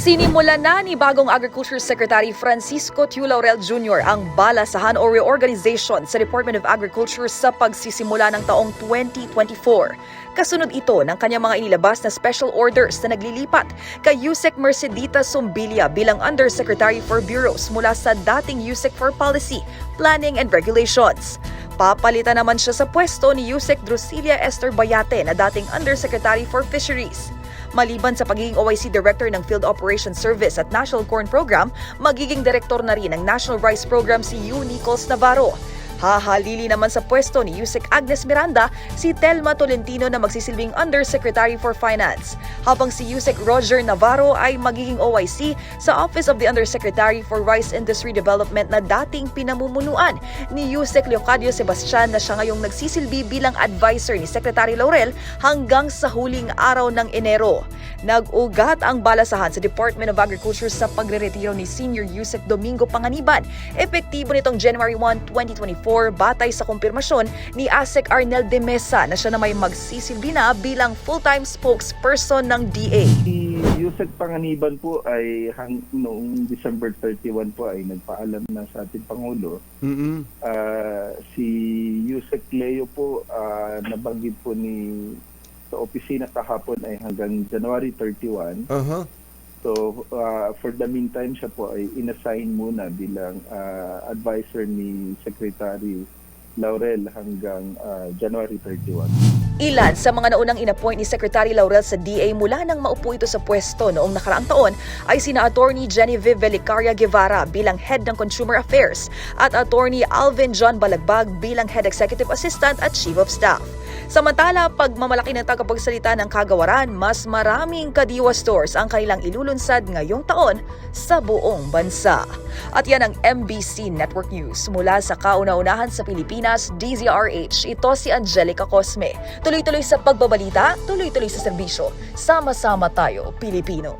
Sinimulan na ni bagong Agriculture Secretary Francisco Tiu Laurel Jr. ang balasahan o reorganization sa Department of Agriculture sa pagsisimula ng taong 2024. Kasunod ito ng kanyang mga inilabas na special orders na naglilipat kay Yusek Mercedita Zumbilya bilang Undersecretary for Bureaus mula sa dating Yusek for Policy, Planning and Regulations. Papalitan naman siya sa pwesto ni Yusek Drusilla Esther Bayate na dating Undersecretary for Fisheries. Maliban sa pagiging OIC Director ng Field Operations Service at National Corn Program, magiging direktor na rin ng National Rice Program si Yu Nichols Navarro. Hahalili naman sa pwesto ni Yusek Agnes Miranda si Telma Tolentino na magsisilbing Undersecretary for Finance, habang si Yusek Roger Navarro ay magiging OIC sa Office of the Undersecretary for Rice Industry Development na dating pinamumunuan ni Yusek Leocadio Sebastian na siya ngayong nagsisilbi bilang advisor ni Secretary Laurel hanggang sa huling araw ng Enero. Nag-ugat ang balasahan sa Department of Agriculture sa pagreretiro ni Senior Yusek Domingo Panganiban, epektibo nitong January 1, 2024 batay sa kumpirmasyon ni ASEC Arnel de Mesa na siya na may magsisilbi na bilang full-time spokesperson ng DA. Si Yusek Panganiban po ay noong December 31 po ay nagpaalam na sa ating Pangulo. Si Yusek Leo po nabanggit po sa opisina kahapon ay hanggang January 31. So for the meantime siya po ay inassign muna bilang advisor ni Secretary Laurel hanggang January 31. Ilan sa mga naunang inappoint ni Secretary Laurel sa DA mula nang maupo ito sa pwesto noong nakaraang taon ay sina Attorney Genevieve Velicaria Guevara bilang Head ng Consumer Affairs at Attorney Alvin John Balagbag bilang Head Executive Assistant at Chief of Staff. Samantala, pagmamalaki ng tagapagsalita ng kagawaran, mas maraming Kadiwa stores ang kanilang ilulunsad ngayong taon sa buong bansa. At yan ang MBC Network News. Mula sa kauna-unahan sa Pilipinas, DZRH, ito si Angelica Cosme. Tuloy-tuloy sa pagbabalita, tuloy-tuloy sa serbisyo. Sama-sama tayo, Pilipino.